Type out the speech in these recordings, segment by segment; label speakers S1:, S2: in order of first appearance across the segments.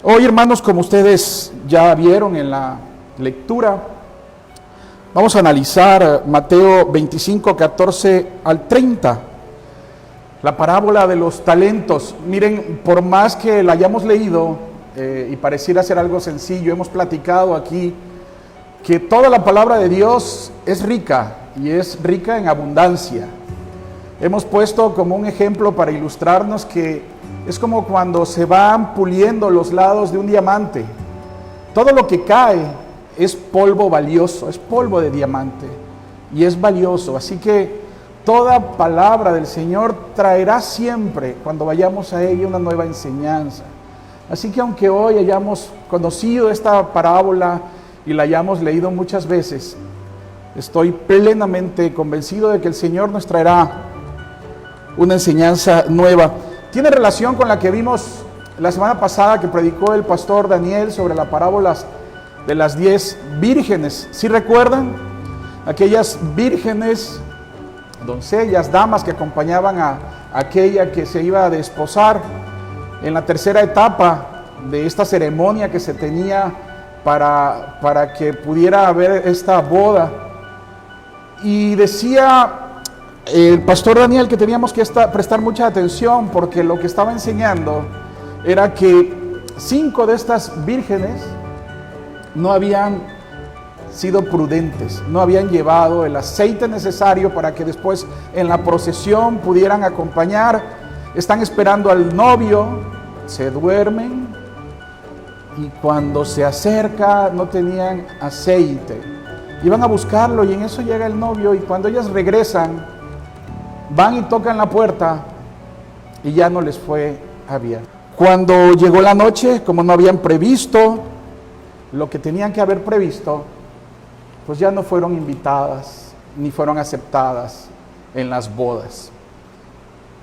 S1: Hoy, hermanos, como ustedes ya vieron en la lectura, vamos a analizar Mateo 25, 14 al 30, la parábola de los talentos. Miren, por más que la hayamos leído y pareciera ser algo sencillo, hemos platicado aquí que toda la palabra de Dios es rica y es rica en abundancia. Hemos puesto como un ejemplo para ilustrarnos que es como cuando se van puliendo los lados de un diamante. Todo lo que cae es polvo valioso, es polvo de diamante y es valioso. Así que toda palabra del Señor traerá siempre, cuando vayamos a ella, una nueva enseñanza. Así que aunque hoy hayamos conocido esta parábola y la hayamos leído muchas veces, estoy plenamente convencido de que el Señor nos traerá una enseñanza nueva. Tiene relación con la que vimos la semana pasada que predicó el pastor Daniel sobre la parábola de las 10 vírgenes. ¿Sí recuerdan? Aquellas vírgenes, doncellas, damas que acompañaban a aquella que se iba a desposar en la tercera etapa de esta ceremonia que se tenía para que pudiera haber esta boda. Y decía el pastor Daniel que teníamos que prestar mucha atención, porque lo que estaba enseñando era que 5 de estas vírgenes no habían sido prudentes, no habían llevado el aceite necesario para que después en la procesión pudieran acompañar. Están esperando al novio, se duermen y cuando se acerca no tenían aceite. Iban a buscarlo y en eso llega el novio, y cuando ellas regresan van y tocan la puerta y ya no les fue abierto. Cuando llegó la noche, como no habían previsto lo que tenían que haber previsto, pues ya no fueron invitadas ni fueron aceptadas en las bodas.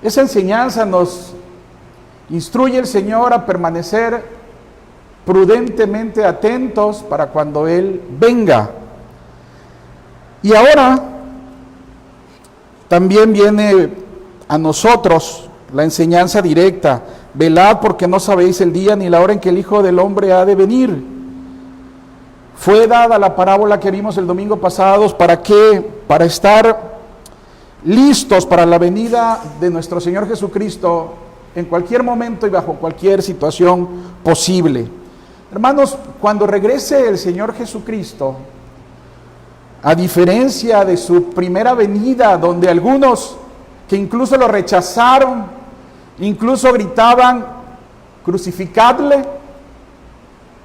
S1: Esa enseñanza nos instruye el Señor a permanecer prudentemente atentos para cuando Él venga. Y ahora también viene a nosotros la enseñanza directa: velad, porque no sabéis el día ni la hora en que el Hijo del Hombre ha de venir. Fue dada la parábola que vimos el domingo pasado. ¿Para qué? Para estar listos para la venida de nuestro Señor Jesucristo en cualquier momento y bajo cualquier situación posible. Hermanos, cuando regrese el Señor Jesucristo, a diferencia de su primera venida, donde algunos que incluso lo rechazaron, incluso gritaban, crucificadle,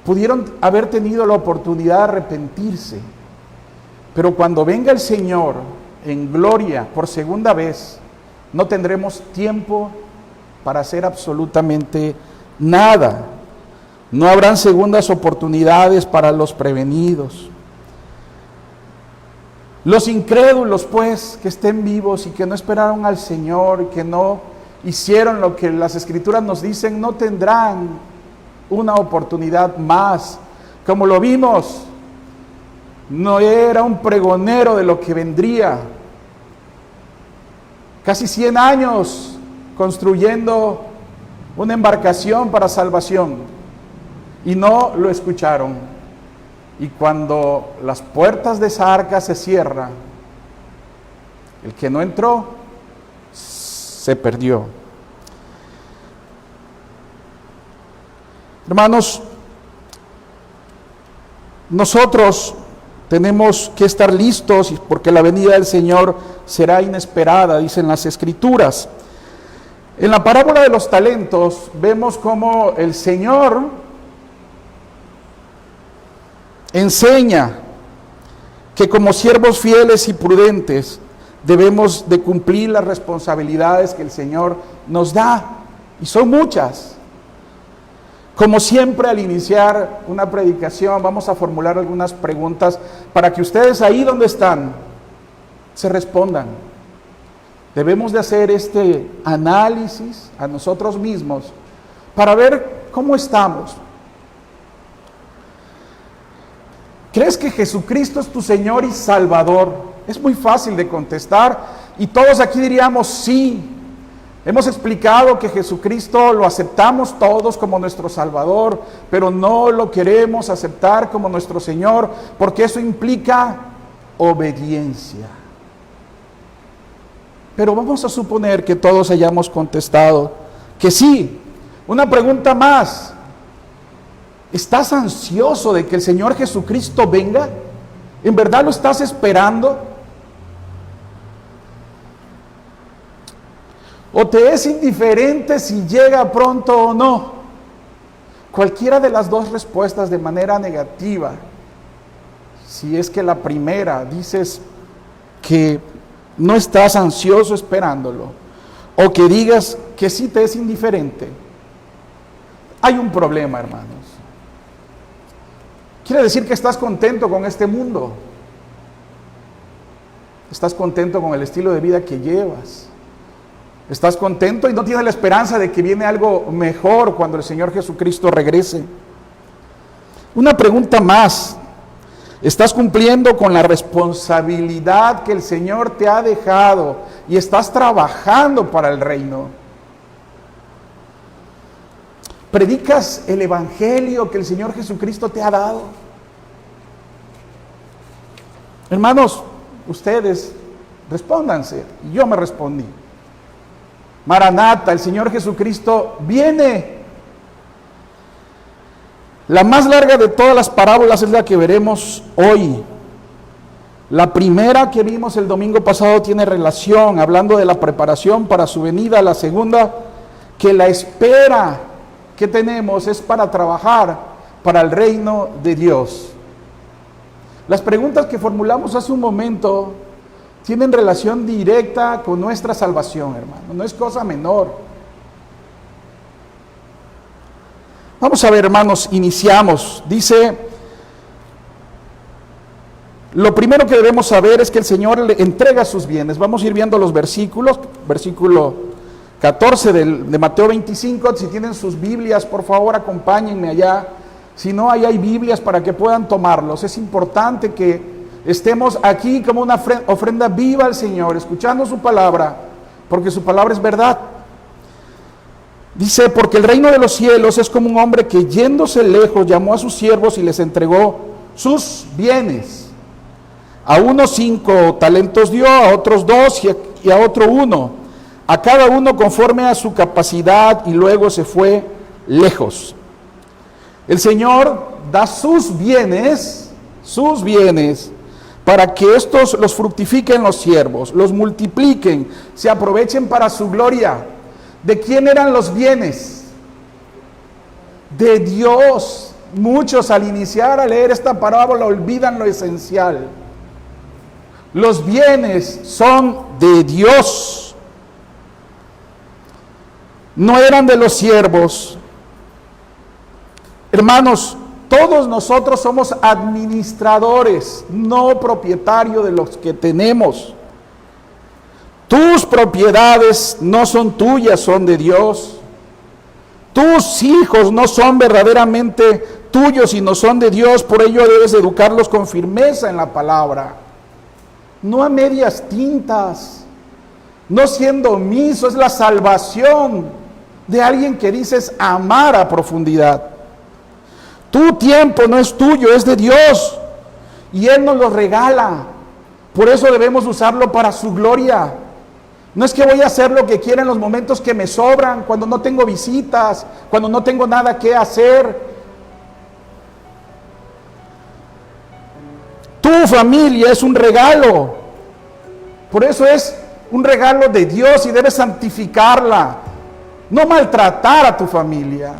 S1: pudieron haber tenido la oportunidad de arrepentirse. Pero cuando venga el Señor en gloria por segunda vez, no tendremos tiempo para hacer absolutamente nada. No habrán segundas oportunidades para los prevenidos. Los incrédulos, pues, que estén vivos y que no esperaron al Señor, que no hicieron lo que las Escrituras nos dicen, no tendrán una oportunidad más. Como lo vimos, no era un pregonero de lo que vendría. Casi 100 años construyendo una embarcación para salvación y no lo escucharon. Y cuando las puertas de esa arca se cierran, el que no entró se perdió. Hermanos, nosotros tenemos que estar listos porque la venida del Señor será inesperada, dicen las Escrituras. En la parábola de los talentos vemos cómo el Señor enseña que como siervos fieles y prudentes debemos de cumplir las responsabilidades que el Señor nos da, y son muchas. Como siempre, al iniciar una predicación vamos a formular algunas preguntas para que ustedes ahí donde están se respondan. Debemos de hacer este análisis a nosotros mismos para ver cómo estamos. ¿Crees que Jesucristo es tu Señor y Salvador? Es muy fácil de contestar y todos aquí diríamos sí. Hemos explicado que Jesucristo lo aceptamos todos como nuestro Salvador, pero no lo queremos aceptar como nuestro Señor, porque eso implica obediencia. Pero vamos a suponer que todos hayamos contestado que sí. Una pregunta más. ¿Estás ansioso de que el Señor Jesucristo venga? ¿En verdad lo estás esperando? ¿O te es indiferente si llega pronto o no? Cualquiera de las dos respuestas de manera negativa. Si es que la primera dices que no estás ansioso esperándolo, o que digas que sí te es indiferente, hay un problema, hermanos. Quiere decir que estás contento con este mundo. Estás contento con el estilo de vida que llevas. Estás contento y no tienes la esperanza de que viene algo mejor cuando el Señor Jesucristo regrese. Una pregunta más. ¿Estás cumpliendo con la responsabilidad que el Señor te ha dejado y estás trabajando para el reino? ¿Predicas el evangelio que el Señor Jesucristo te ha dado? Hermanos, ustedes respóndanse. Yo me respondí. Maranata, el Señor Jesucristo viene. La más larga de todas las parábolas es la que veremos hoy. La primera que vimos el domingo pasado tiene relación, hablando de la preparación para su venida. La segunda, que la espera que tenemos es para trabajar para el reino de Dios. Las preguntas que formulamos hace un momento tienen relación directa con nuestra salvación, hermano. No es cosa menor. Vamos a ver, hermanos, iniciamos. Dice, lo primero que debemos saber es que el Señor le entrega sus bienes. Vamos a ir viendo los versículos. Versículo 14 de Mateo 25. Si tienen sus Biblias, por favor, acompáñenme allá. Si no, ahí hay Biblias para que puedan tomarlos. Es importante que estemos aquí como una ofrenda viva al Señor, escuchando su palabra, porque su palabra es verdad. Dice, porque el reino de los cielos es como un hombre que yéndose lejos llamó a sus siervos y les entregó sus bienes. A unos 5 talentos dio, a otros 2 y a otro 1, a cada uno conforme a su capacidad, y luego se fue lejos. El Señor da sus bienes, para que estos los fructifiquen los siervos, los multipliquen, se aprovechen para su gloria. ¿De quién eran los bienes? De Dios. Muchos al iniciar a leer esta parábola olvidan lo esencial. Los bienes son de Dios. No eran de los siervos. Hermanos, todos nosotros somos administradores, no propietarios de los que tenemos. Tus propiedades no son tuyas, son de Dios. Tus hijos no son verdaderamente tuyos, sino son de Dios. Por ello debes educarlos con firmeza en la palabra. No a medias tintas, no siendo omiso. Es la salvación de alguien que dices amar a profundidad. Tu tiempo no es tuyo, es de Dios, y Él nos lo regala. Por eso debemos usarlo para su gloria. No es que voy a hacer lo que quiera en los momentos que me sobran, cuando no tengo visitas, cuando no tengo nada que hacer. Tu familia es un regalo. Por eso es un regalo de Dios y debes santificarla. No maltratar a tu familia.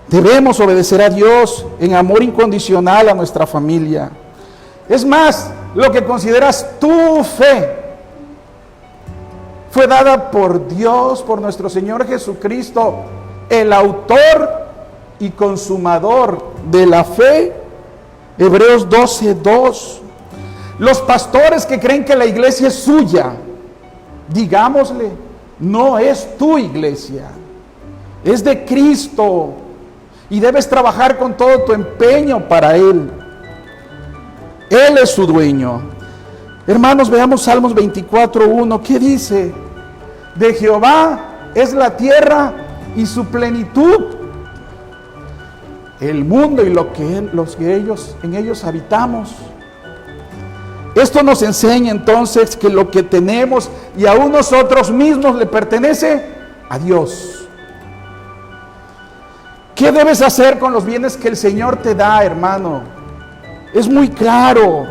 S1: Debemos obedecer a Dios en amor incondicional a nuestra familia. Es más, lo que consideras tu fe fue dada por Dios, por nuestro Señor Jesucristo, el autor y consumador de la fe. Hebreos 12:2. Los pastores que creen que la iglesia es suya, digámosle, no es tu iglesia, es de Cristo. Y debes trabajar con todo tu empeño para Él. Él es su dueño. Hermanos, veamos Salmos 24:1. ¿Qué dice? De Jehová es la tierra y su plenitud, el mundo y los que en ellos habitamos. Esto nos enseña entonces que lo que tenemos y aún nosotros mismos le pertenece a Dios. ¿Qué debes hacer con los bienes que el Señor te da, hermano? Es muy claro: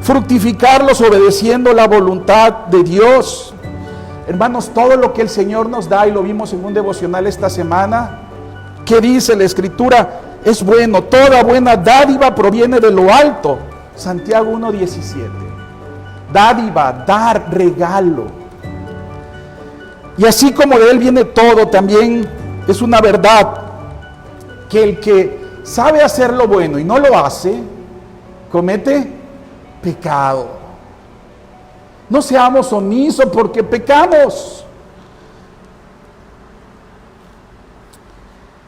S1: fructificarlos obedeciendo la voluntad de Dios. Hermanos, todo lo que el Señor nos da, y lo vimos en un devocional esta semana, ¿qué dice la Escritura? Es bueno, toda buena dádiva proviene de lo alto. Santiago 1:17. Dádiva, dar, regalo. Y así como de Él viene todo, también es una verdad que el que sabe hacer lo bueno y no lo hace, comete pecado. No seamos omisos porque pecamos.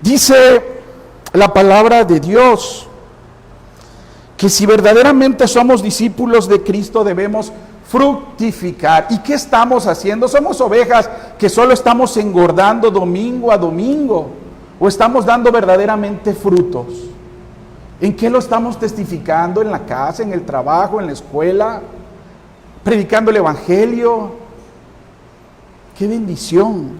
S1: Dice la palabra de Dios que si verdaderamente somos discípulos de Cristo debemos fructificar. ¿Y qué estamos haciendo? Somos ovejas que solo estamos engordando domingo a domingo, o estamos dando verdaderamente frutos. ¿En qué lo estamos testificando? ¿En la casa, en el trabajo, en la escuela? ¿Predicando el evangelio? ¡Qué bendición!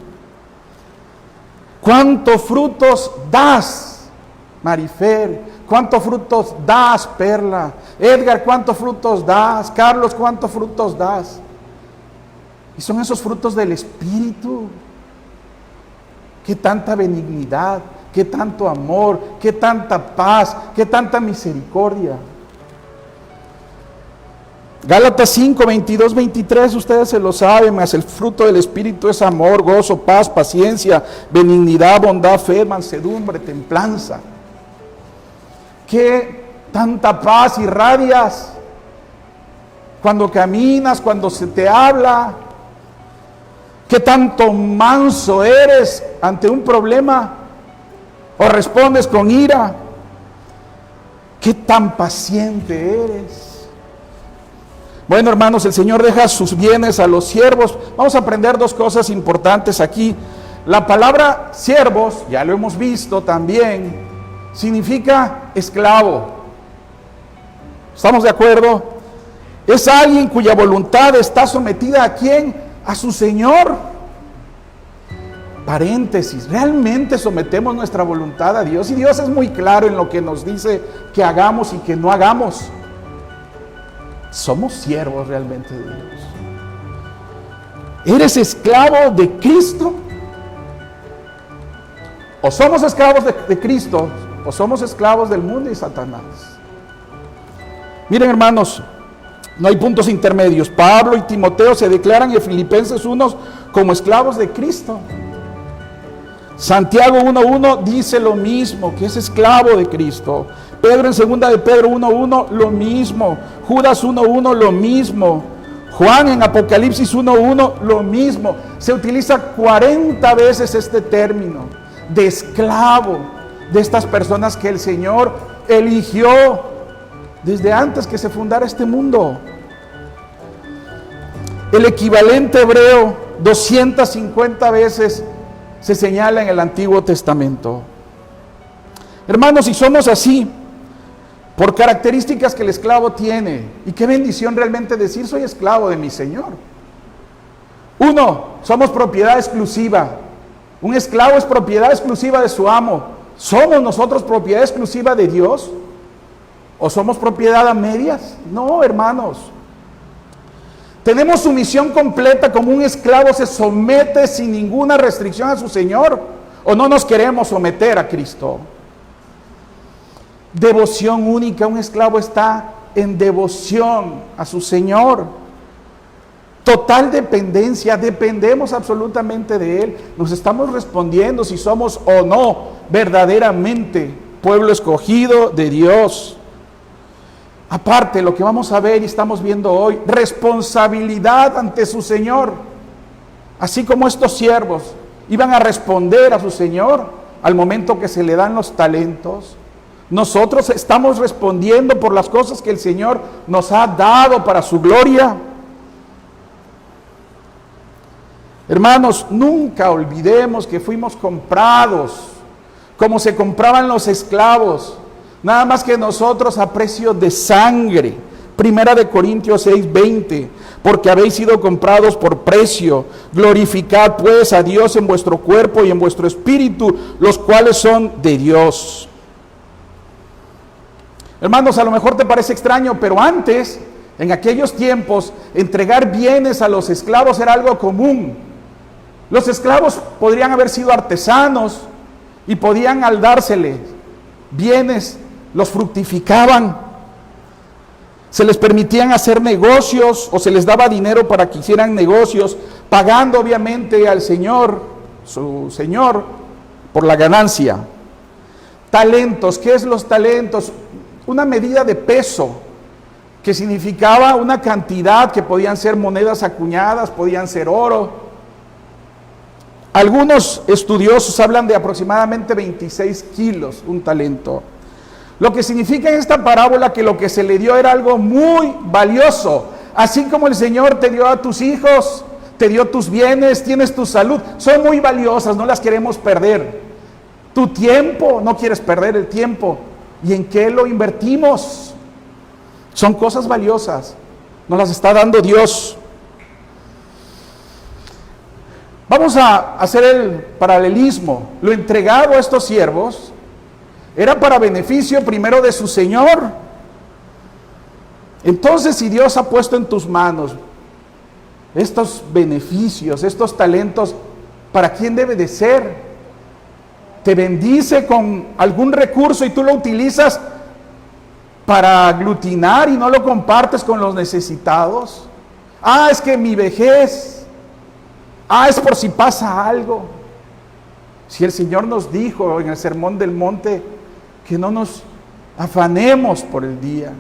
S1: ¿Cuántos frutos das, Marifer? ¿Cuántos frutos das, Perla? Edgar, ¿cuántos frutos das? Carlos, ¿cuántos frutos das? Y son esos frutos del Espíritu. Qué tanta benignidad, qué tanto amor, qué tanta paz, qué tanta misericordia. Gálatas 5, 22, 23, ustedes se lo saben, mas el fruto del Espíritu es amor, gozo, paz, paciencia, benignidad, bondad, fe, mansedumbre, templanza. Qué tanta paz irradias cuando caminas, cuando se te habla. Qué tanto manso eres ante un problema o respondes con ira. Qué tan paciente eres. Bueno, hermanos, el Señor deja sus bienes a los siervos. Vamos a aprender dos cosas importantes aquí. La palabra siervos, ya lo hemos visto también, significa esclavo. ¿Estamos de acuerdo? Es alguien cuya voluntad está sometida ¿a quién? A su Señor. Paréntesis, ¿realmente sometemos nuestra voluntad a Dios? Y Dios es muy claro en lo que nos dice que hagamos y que no hagamos. ¿Somos siervos realmente de Dios? ¿Eres esclavo de Cristo? ¿O somos esclavos de Cristo? ¿O somos esclavos del mundo y Satanás? Miren, hermanos, no hay puntos intermedios. Pablo y Timoteo se declaran en Filipenses 1 como esclavos de Cristo. Santiago 1:1 dice lo mismo, que es esclavo de Cristo. Pedro en 2 de Pedro 1:1 lo mismo. Judas 1:1 lo mismo. Juan en Apocalipsis 1:1 lo mismo. Se utiliza 40 veces este término de esclavo de estas personas que el Señor eligió desde antes que se fundara este mundo. El equivalente hebreo 250 veces se señala en el Antiguo Testamento. Hermanos, si somos así, por características que el esclavo tiene, y qué bendición realmente decir soy esclavo de mi Señor. Uno, somos propiedad exclusiva. Un esclavo es propiedad exclusiva de su amo. ¿Somos nosotros propiedad exclusiva de Dios? ¿O somos propiedad a medias? No, hermanos. Tenemos sumisión completa, como un esclavo se somete sin ninguna restricción a su Señor, o no nos queremos someter a Cristo. Devoción única, un esclavo está en devoción a su Señor. Total dependencia, dependemos absolutamente de Él. Nos estamos respondiendo si somos o no verdaderamente pueblo escogido de Dios. Aparte, lo que vamos a ver y estamos viendo hoy, responsabilidad ante su Señor. Así como estos siervos iban a responder a su Señor al momento que se le dan los talentos, Nosotros estamos respondiendo por las cosas que el Señor nos ha dado para su gloria. Hermanos, nunca olvidemos que fuimos comprados como se compraban los esclavos, nada más que nosotros a precio de sangre. Primera de Corintios 6:20, porque habéis sido comprados por precio. Glorificad pues a Dios en vuestro cuerpo y en vuestro espíritu, los cuales son de Dios. Hermanos, a lo mejor te parece extraño, pero antes, en aquellos tiempos, entregar bienes a los esclavos era algo común. Los esclavos podrían haber sido artesanos y podían al dárseles bienes, los fructificaban. Se les permitían hacer negocios o se les daba dinero para que hicieran negocios, pagando obviamente al Señor, su Señor, por la ganancia. Talentos, ¿qué es los talentos? Una medida de peso, que significaba una cantidad que podían ser monedas acuñadas, podían ser oro. Algunos estudiosos hablan de aproximadamente 26 kilos, un talento. Lo que significa en esta parábola que lo que se le dio era algo muy valioso. Así como el Señor te dio a tus hijos, te dio tus bienes, tienes tu salud, son muy valiosas, no las queremos perder. Tu tiempo, no quieres perder el tiempo. ¿Y en qué lo invertimos? Son cosas valiosas, nos las está dando Dios. Vamos a hacer el paralelismo. Lo entregado a estos siervos era para beneficio primero de su Señor. Entonces, si Dios ha puesto en tus manos estos beneficios, estos talentos, ¿para quién debe de ser? Te bendice con algún recurso y tú lo utilizas para aglutinar y no lo compartes con los necesitados. Es que mi vejez, es por si pasa algo. Si el Señor nos dijo en el Sermón del Monte que no nos afanemos por el día.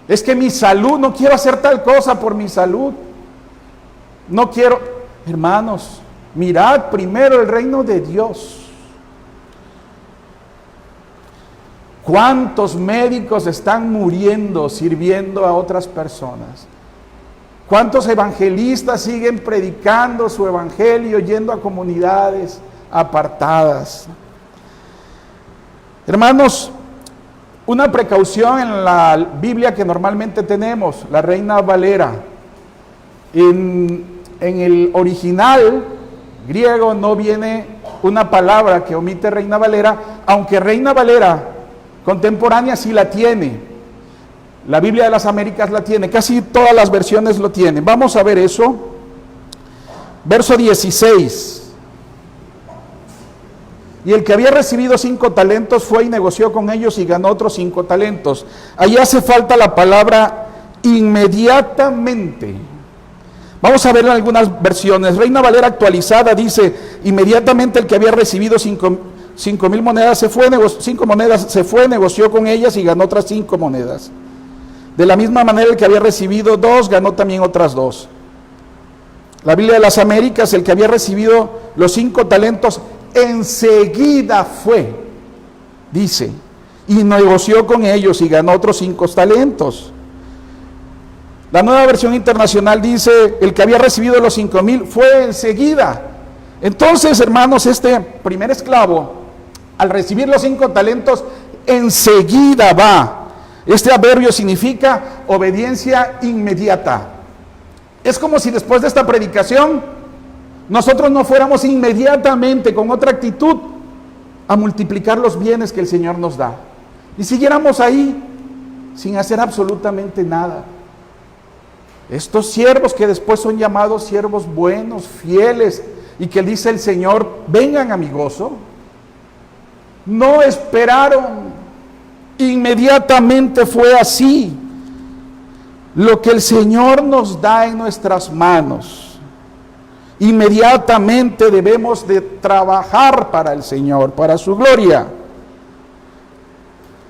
S1: Es que mi salud, no quiero hacer tal cosa por mi salud. No quiero, hermanos, mirad primero el reino de Dios. ¿Cuántos médicos están muriendo sirviendo a otras personas? ¿Cuántos evangelistas siguen predicando su evangelio, yendo a comunidades apartadas? Hermanos, una precaución en la Biblia que normalmente tenemos, la Reina Valera. En el original griego no viene una palabra que omite Reina Valera, aunque Reina Valera contemporánea sí la tiene. La Biblia de las Américas la tiene, casi todas las versiones lo tienen. Vamos a ver eso. Verso 16. Y el que había recibido 5 talentos fue y negoció con ellos y ganó otros 5 talentos. Ahí hace falta la palabra inmediatamente. Vamos a ver en algunas versiones. Reina Valera actualizada dice: inmediatamente el que había recibido 5,000 monedas se fue, 5 monedas se fue, negoció con ellas y ganó otras 5 monedas. De la misma manera el que había recibido 2 ganó también otras 2. La Biblia de las Américas, el que había recibido los 5 talentos enseguida fue, dice, y negoció con ellos y ganó otros 5 talentos. La Nueva Versión Internacional dice: el que había recibido los 5,000 fue enseguida. Entonces, hermanos, este primer esclavo, al recibir los 5 talentos, enseguida va. Este adverbio significa obediencia inmediata. Es como si después de esta predicación nosotros no fuéramos inmediatamente con otra actitud a multiplicar los bienes que el Señor nos da y siguiéramos ahí sin hacer absolutamente nada. Estos siervos que después son llamados siervos buenos, fieles, y que dice el Señor: vengan a mi gozo, no esperaron. Inmediatamente fue así. Lo que el Señor nos da en nuestras manos, inmediatamente debemos de trabajar para el Señor, para su gloria.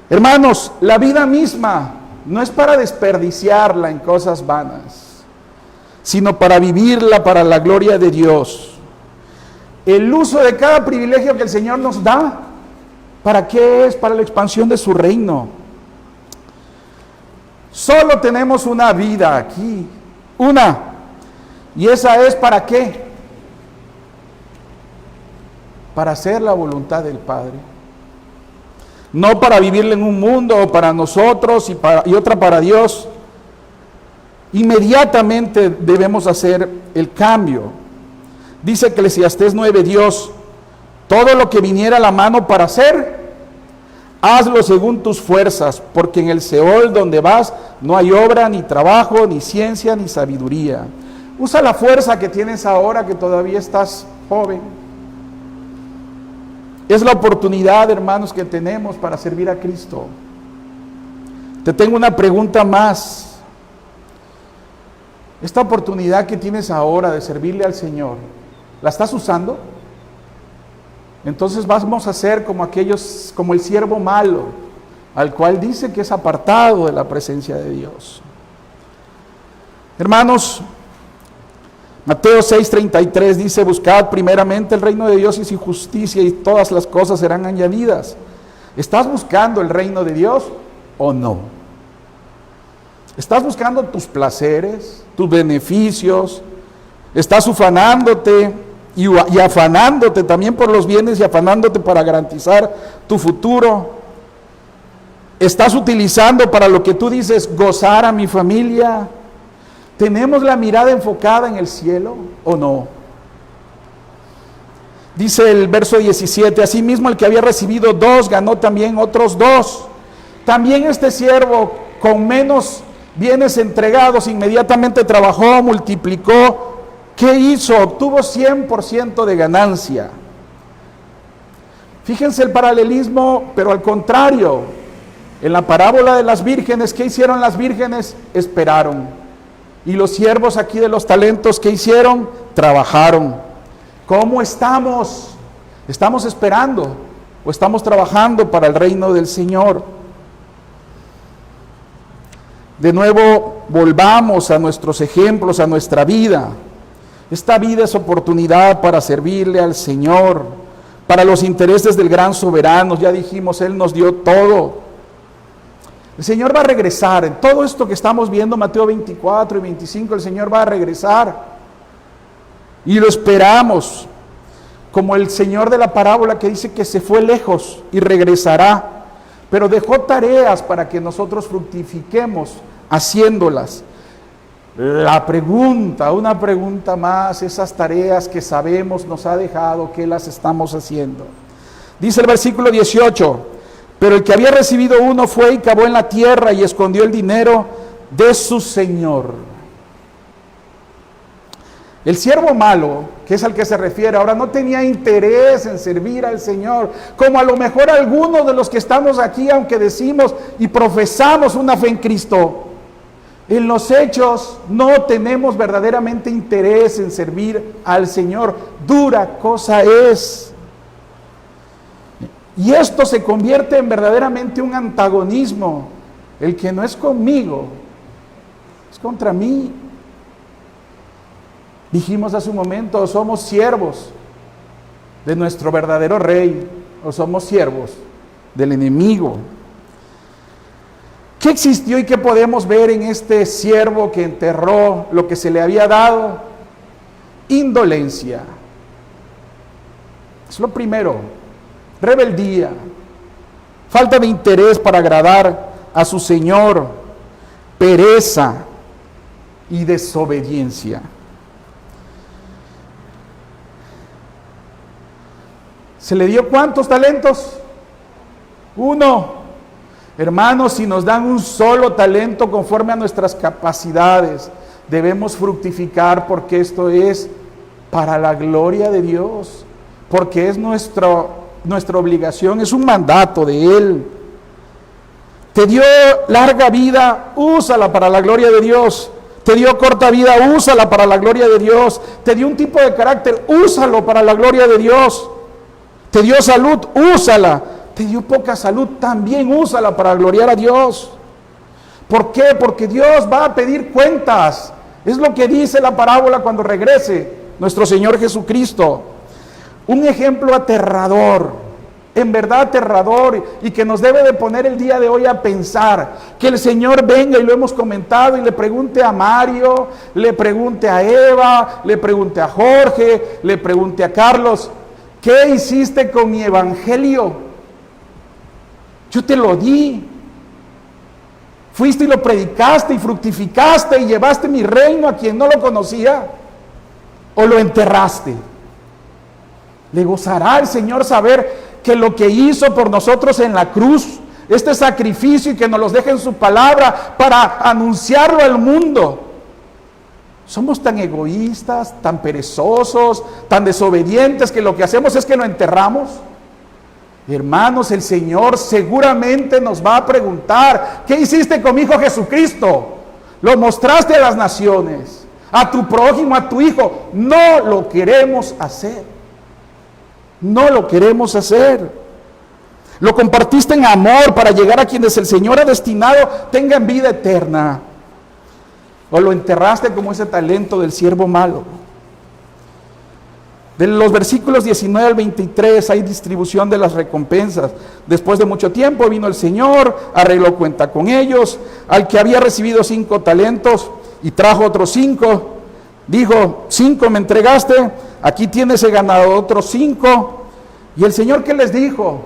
S1: Hermanos, la vida misma no es para desperdiciarla en cosas vanas, sino para vivirla para la gloria de Dios. El uso de cada privilegio que el Señor nos da ¿Para qué es? Para la expansión de su reino. Solo tenemos una vida aquí, una, y esa es ¿para qué? Para hacer la voluntad del Padre. No para vivirle en un mundo para nosotros y otra para Dios. Inmediatamente debemos hacer el cambio. Dice Eclesiastés 9, Dios, todo lo que viniera a la mano para hacer, hazlo según tus fuerzas, porque en el Seol donde vas no hay obra, ni trabajo, ni ciencia, ni sabiduría. Usa la fuerza que tienes ahora que todavía estás joven. Es la oportunidad, hermanos, que tenemos para servir a Cristo. Te tengo una pregunta más. Esta oportunidad que tienes ahora de servirle al Señor, ¿la estás usando? Entonces vamos a ser como el siervo malo, al cual dice que es apartado de la presencia de Dios. Hermanos, Mateo 6:33 dice, buscad primeramente el reino de Dios y su justicia y todas las cosas serán añadidas. ¿Estás buscando el reino de Dios o no? ¿Estás buscando tus placeres, tus beneficios? ¿Estás ufanándote y afanándote también por los bienes y afanándote para garantizar tu futuro? ¿Estás utilizando para lo que tú dices gozar a mi familia? ¿Tenemos la mirada enfocada en el cielo o no? Dice el verso 17, asimismo el que había recibido 2 ganó también otros 2. También este siervo con menos bienes entregados inmediatamente trabajó, multiplicó. ¿Qué hizo? Obtuvo 100% de ganancia. Fíjense el paralelismo, pero al contrario. En la parábola de las vírgenes, ¿qué hicieron las vírgenes? Esperaron. Y los siervos aquí de los talentos, ¿qué hicieron? Trabajaron. ¿Cómo estamos? ¿Estamos esperando o estamos trabajando para el reino del Señor? De nuevo, volvamos a nuestros ejemplos, a nuestra vida. Esta vida es oportunidad para servirle al Señor, para los intereses del gran soberano. Ya dijimos, Él nos dio todo. El Señor va a regresar. En todo esto que estamos viendo, Mateo 24 y 25, el Señor va a regresar. Y lo esperamos. Como el Señor de la parábola que dice que se fue lejos y regresará. Pero dejó tareas para que nosotros fructifiquemos haciéndolas. La pregunta, una pregunta más, esas tareas que sabemos nos ha dejado, ¿qué las estamos haciendo? Dice el versículo 18, pero el que había recibido 1 fue y cavó en la tierra y escondió el dinero de su señor. El siervo malo, que es al que se refiere ahora, no tenía interés en servir al Señor, como a lo mejor algunos de los que estamos aquí, aunque decimos y profesamos una fe en Cristo, en los hechos no tenemos verdaderamente interés en servir al Señor. Dura cosa es. Y esto se convierte en verdaderamente un antagonismo. El que no es conmigo, es contra mí. Dijimos hace un momento, o somos siervos de nuestro verdadero rey, o somos siervos del enemigo. ¿Qué existió y qué podemos ver en este siervo que enterró lo que se le había dado? Indolencia. Es lo primero. Rebeldía, falta de interés para agradar a su Señor, pereza y desobediencia. ¿Se le dio cuántos talentos? 1. Hermanos, si nos dan un solo talento conforme a nuestras capacidades, debemos fructificar porque esto es para la gloria de Dios, porque es nuestra obligación, es un mandato de Él. Te dio larga vida, úsala para la gloria de Dios. Te dio corta vida, úsala para la gloria de Dios. Te dio un tipo de carácter, úsalo para la gloria de Dios. Te dio salud, úsala. Te dio poca salud, también úsala para gloriar a Dios. ¿Por qué? Porque Dios va a pedir cuentas. Es lo que dice la parábola cuando regrese nuestro Señor Jesucristo. Un ejemplo aterrador. en verdad aterrador y que nos debe de poner el día de hoy a pensar. Que el Señor venga, y lo hemos comentado, y le pregunte a Mario, le pregunte a Eva, le pregunte a Jorge, le pregunte a Carlos: ¿qué hiciste con mi evangelio? Yo te lo di. Fuiste y lo predicaste y fructificaste y llevaste mi reino a quien no lo conocía, o lo enterraste. Le gozará el Señor saber que lo que hizo por nosotros en la cruz, este sacrificio, y que nos los deje en su palabra para anunciarlo al mundo. Somos tan egoístas, tan perezosos, tan desobedientes, que lo que hacemos es que lo enterramos. Hermanos, el Señor seguramente nos va a preguntar: ¿qué hiciste con mi Hijo Jesucristo? Lo mostraste a las naciones, a tu prójimo, a tu hijo. No lo queremos hacer. No lo queremos hacer. Lo compartiste en amor para llegar a quienes el Señor ha destinado tengan vida eterna. O lo enterraste como ese talento del siervo malo. De los versículos 19 al 23 hay distribución de las recompensas. Después de mucho tiempo vino el Señor, arregló cuenta con ellos. Al que había recibido 5 talentos y trajo otros 5, dijo: 5 me entregaste, aquí tienes, he ganado otros 5. Y el Señor, ¿qué les dijo?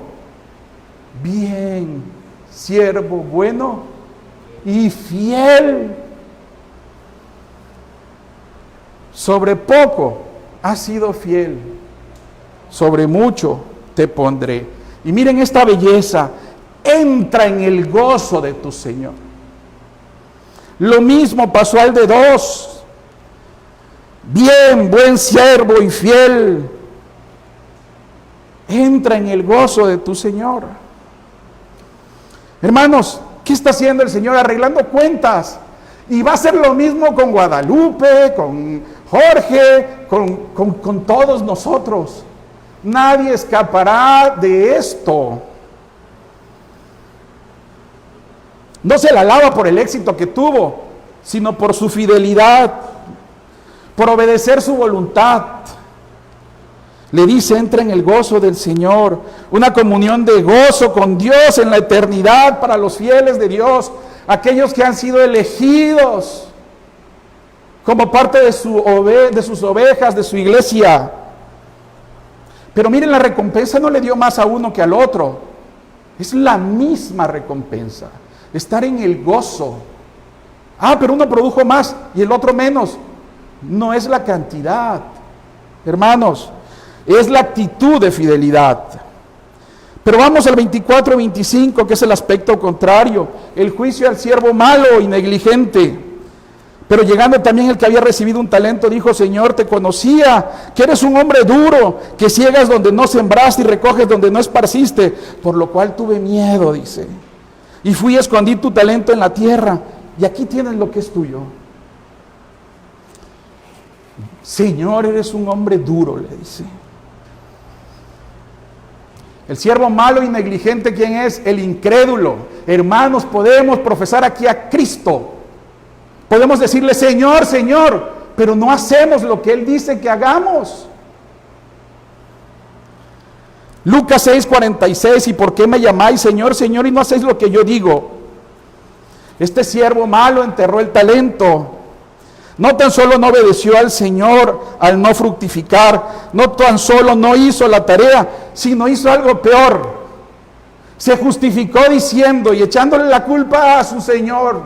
S1: Bien, siervo bueno y fiel. Sobre poco has sido fiel, sobre mucho te pondré. Y miren esta belleza: entra en el gozo de tu Señor. Lo mismo pasó al de 2. Bien, buen siervo y fiel, entra en el gozo de tu Señor. Hermanos, ¿qué está haciendo el Señor? Arreglando cuentas. Y va a hacer lo mismo con Guadalupe, con Jorge, con todos nosotros. Nadie escapará de esto. No se la alaba por el éxito que tuvo, sino por su fidelidad, por obedecer su voluntad. Le dice: entra en el gozo del Señor. Una comunión de gozo con Dios en la eternidad para los fieles de Dios, aquellos que han sido elegidos como parte de sus ovejas, de su iglesia. Pero miren, la recompensa no le dio más a uno que al otro. Es la misma recompensa, estar en el gozo. Pero uno produjo más y el otro menos. No es la cantidad, hermanos, es la actitud de fidelidad. Pero vamos al 24-25, que es el aspecto contrario: el juicio al siervo malo y negligente. Pero llegando también el que había recibido un talento, dijo: Señor, te conocía, que eres un hombre duro, que ciegas donde no sembraste y recoges donde no esparciste, por lo cual tuve miedo, dice, y fui y escondí tu talento en la tierra, y aquí tienes lo que es tuyo. Señor, eres un hombre duro, le dice. El siervo malo y negligente, ¿quién es? El incrédulo. Hermanos, podemos profesar aquí a Cristo. Podemos decirle: Señor, Señor, pero no hacemos lo que Él dice que hagamos. Lucas 6:46: ¿y por qué me llamáis Señor, Señor, y no hacéis lo que yo digo? Este siervo malo enterró el talento. No tan solo no obedeció al Señor al no fructificar, no tan solo no hizo la tarea, sino hizo algo peor. Se justificó diciendo y echándole la culpa a su Señor.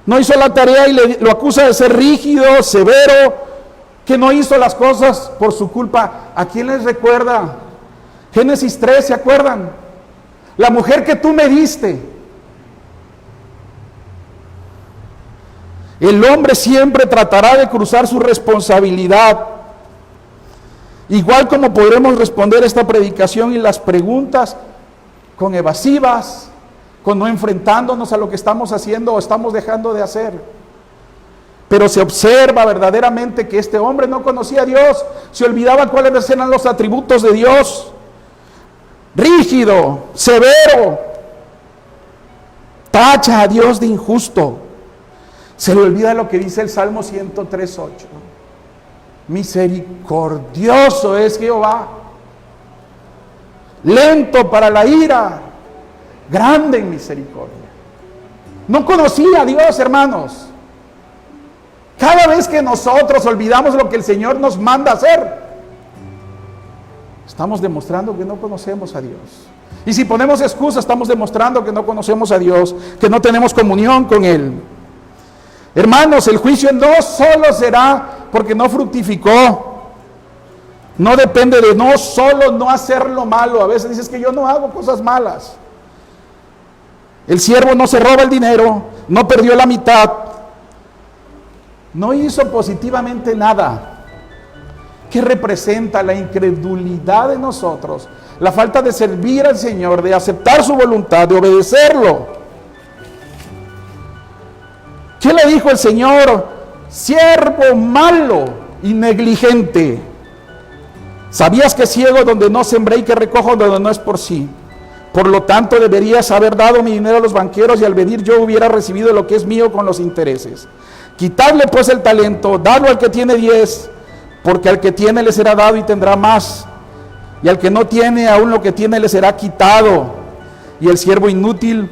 S1: No hizo la tarea y lo acusa de ser rígido, severo, que no hizo las cosas por su culpa. ¿A quién les recuerda? Génesis 3, ¿se acuerdan? La mujer que tú me diste. El hombre siempre tratará de cruzar su responsabilidad. Igual como podremos responder esta predicación y las preguntas con evasivas, con no enfrentándonos a lo que estamos haciendo o estamos dejando de hacer. Pero se observa verdaderamente que este hombre no conocía a Dios, se olvidaba cuáles eran los atributos de Dios. Rígido, severo, tacha a Dios de injusto. Se le olvida lo que dice el Salmo 103:8. Misericordioso es Jehová. lento para la ira, grande en misericordia. No conocía a Dios, hermanos. Cada vez que nosotros olvidamos lo que el Señor nos manda hacer, estamos demostrando que no conocemos a Dios. Y si ponemos excusas, estamos demostrando que no conocemos a Dios, que no tenemos comunión con Él. Hermanos, el juicio no solo será porque no fructificó. No depende de no solo no hacer lo malo. A veces dices que yo no hago cosas malas. El siervo no se roba el dinero, no perdió la mitad, no hizo positivamente nada. ¿Qué representa la incredulidad de nosotros? La falta de servir al Señor, de aceptar su voluntad, de obedecerlo. ¿Qué le dijo el Señor? Siervo malo y negligente. ¿Sabías que ciego donde no sembré y que recojo donde no es por sí? Por lo tanto, deberías haber dado mi dinero a los banqueros y al venir yo hubiera recibido lo que es mío con los intereses. Quitadle pues el talento, dadlo al que tiene 10, porque al que tiene le será dado y tendrá más. Y al que no tiene, aún lo que tiene le será quitado. Y el siervo inútil,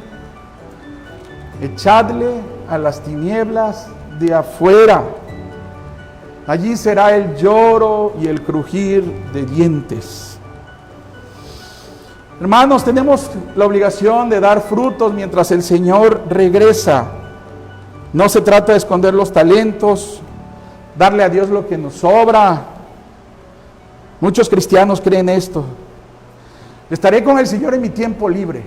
S1: echadle a las tinieblas de afuera. Allí será el lloro y el crujir de dientes. Hermanos, tenemos la obligación de dar frutos mientras el Señor regresa. No se trata de esconder los talentos, darle a Dios lo que nos sobra. Muchos cristianos creen esto. Estaré con el Señor en mi tiempo libre,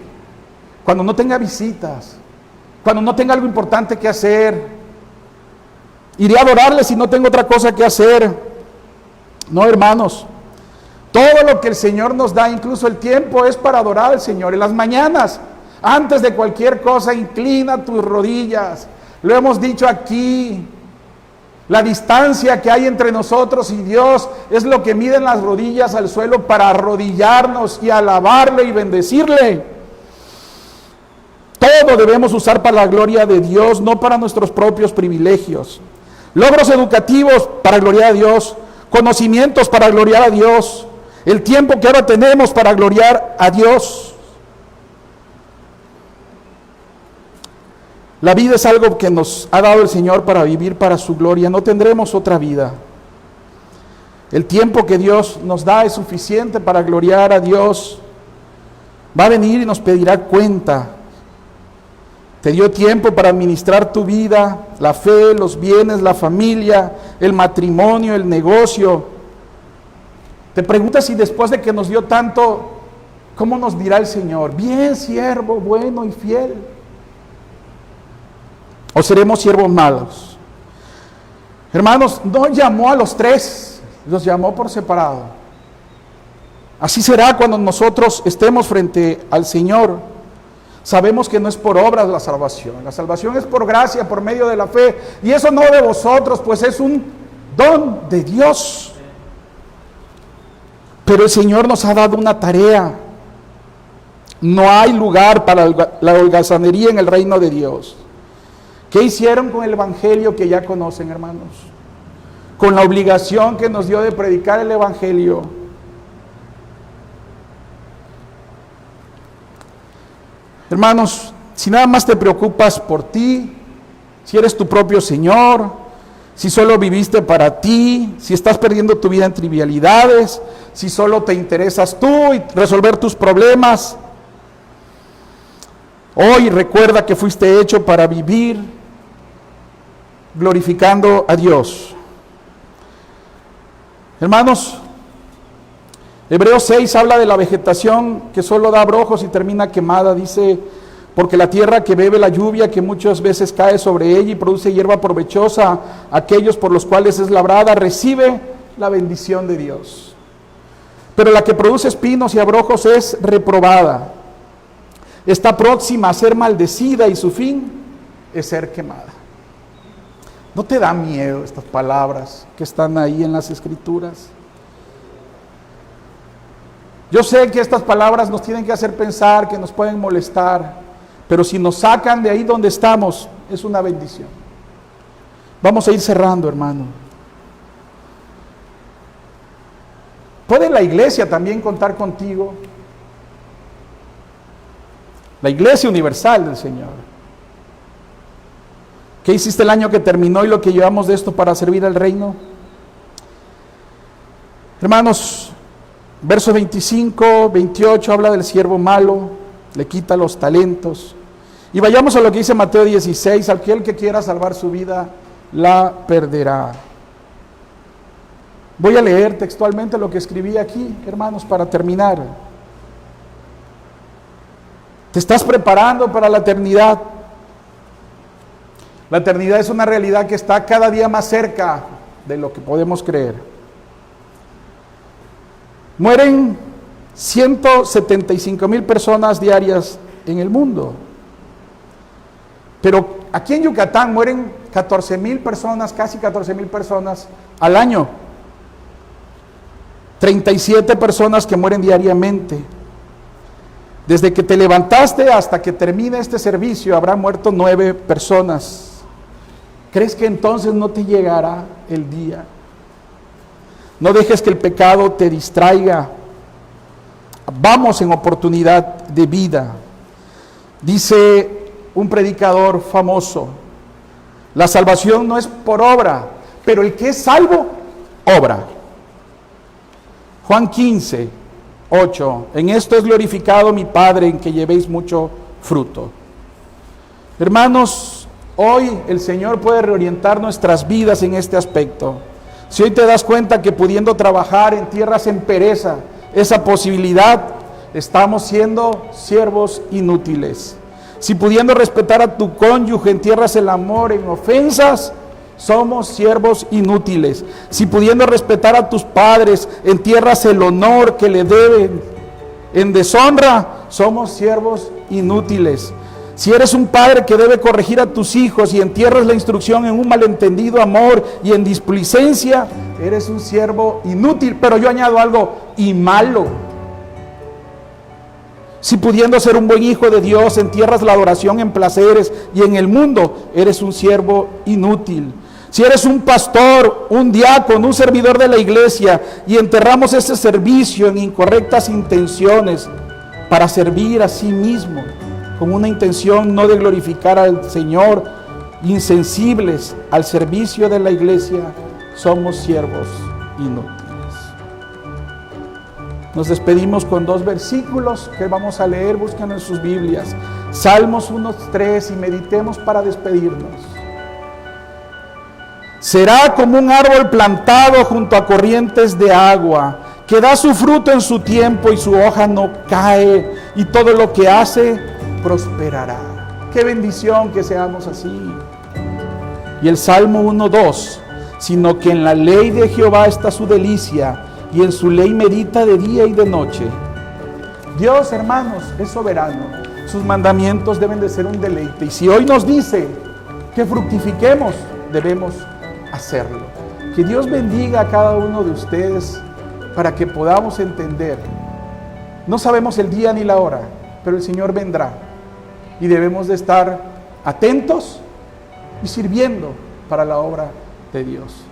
S1: cuando no tenga visitas, cuando no tenga algo importante que hacer. Iré a adorarle si no tengo otra cosa que hacer. No, hermanos. Todo lo que el Señor nos da, incluso el tiempo, es para adorar al Señor. En las mañanas, antes de cualquier cosa, inclina tus rodillas. Lo hemos dicho aquí. La distancia que hay entre nosotros y Dios es lo que miden las rodillas al suelo para arrodillarnos y alabarle y bendecirle. Todo debemos usar para la gloria de Dios, no para nuestros propios privilegios. Logros educativos para gloriar a Dios. Conocimientos para gloriar a Dios. El tiempo que ahora tenemos para gloriar a Dios. La vida es algo que nos ha dado el Señor para vivir para su gloria. No tendremos otra vida. El tiempo que Dios nos da es suficiente para gloriar a Dios. Va a venir y nos pedirá cuenta. Te dio tiempo para administrar tu vida, la fe, los bienes, la familia, el matrimonio, el negocio. Te preguntas si después de que nos dio tanto, ¿cómo nos dirá el Señor? Bien, siervo, bueno y fiel. ¿O seremos siervos malos? Hermanos, no llamó a los tres, los llamó por separado. Así será cuando nosotros estemos frente al Señor. Sabemos que no es por obras la salvación es por gracia, por medio de la fe, y eso no de vosotros, pues es un don de Dios. Pero el Señor nos ha dado una tarea. No hay lugar para la holgazanería en el reino de Dios. ¿Qué hicieron con el evangelio que ya conocen, hermanos? Con la obligación que nos dio de predicar el evangelio. Hermanos, si nada más te preocupas por ti, si eres tu propio Señor, si solo viviste para ti, si estás perdiendo tu vida en trivialidades, si solo te interesas tú y resolver tus problemas, hoy recuerda que fuiste hecho para vivir glorificando a Dios. Hermanos, Hebreos 6 habla de la vegetación que solo da abrojos y termina quemada. Dice, porque la tierra que bebe la lluvia que muchas veces cae sobre ella y produce hierba provechosa, aquellos por los cuales es labrada, recibe la bendición de Dios. Pero la que produce espinos y abrojos es reprobada. Está próxima a ser maldecida y su fin es ser quemada. ¿No te da miedo estas palabras que están ahí en las Escrituras? Yo sé que estas palabras nos tienen que hacer pensar, que nos pueden molestar, pero si nos sacan de ahí donde estamos, es una bendición. Vamos a ir cerrando, hermano. ¿Puede la iglesia también contar contigo? la iglesia universal del Señor. ¿Qué hiciste el año que terminó y lo que llevamos de esto para servir al reino? Hermanos, versos 25, 28 habla del siervo malo, le quita los talentos. Y vayamos a lo que dice Mateo 16, aquel que quiera salvar su vida, la perderá. Voy a leer textualmente lo que escribí aquí, hermanos, para terminar. ¿Te estás preparando para la eternidad? La eternidad es una realidad que está cada día más cerca de lo que podemos creer. Mueren 175,000 personas diarias en el mundo. Pero aquí en Yucatán mueren 14,000 personas, casi 14,000 personas al año. 37 personas que mueren diariamente. Desde que te levantaste hasta que termine este servicio habrán muerto 9 personas. ¿Crees que entonces no te llegará el día? No dejes que el pecado te distraiga. Vamos en oportunidad de vida. Dice un predicador famoso, la salvación no es por obra, pero el que es salvo, obra. Juan 15, 8, en esto es glorificado mi Padre, en que llevéis mucho fruto. Hermanos, hoy el Señor puede reorientar nuestras vidas en este aspecto. Si hoy te das cuenta que pudiendo trabajar en tierras en pereza, esa posibilidad, estamos siendo siervos inútiles. Si pudiendo respetar a tu cónyuge entierras el amor en ofensas, somos siervos inútiles. Si pudiendo respetar a tus padres entierras el honor que le deben en deshonra, somos siervos inútiles. Si eres un padre que debe corregir a tus hijos y entierras la instrucción en un malentendido amor y en displicencia, eres un siervo inútil. Pero yo añado algo, y malo. Si pudiendo ser un buen hijo de Dios, entierras la adoración en placeres y en el mundo, eres un siervo inútil. Si eres un pastor, un diácono, un servidor de la iglesia y enterramos ese servicio en incorrectas intenciones para servir a sí mismo, con una intención no de glorificar al Señor, insensibles al servicio de la iglesia, somos siervos inútiles. Nos despedimos con 2 versículos que vamos a leer, busquen en sus Biblias. Salmos 1:3 y meditemos para despedirnos. Será como un árbol plantado junto a corrientes de agua, que da su fruto en su tiempo y su hoja no cae, y todo lo que hace prosperará. Qué bendición que seamos así. Y el Salmo 1:2, sino que en la ley de Jehová está su delicia, y en su ley medita de día y de noche. Dios, hermanos, es soberano. Sus mandamientos deben de ser un deleite. Y si hoy nos dice que fructifiquemos, debemos hacerlo. Que Dios bendiga a cada uno de ustedes para que podamos entender. No sabemos el día ni la hora, pero el Señor vendrá. Y debemos de estar atentos y sirviendo para la obra de Dios.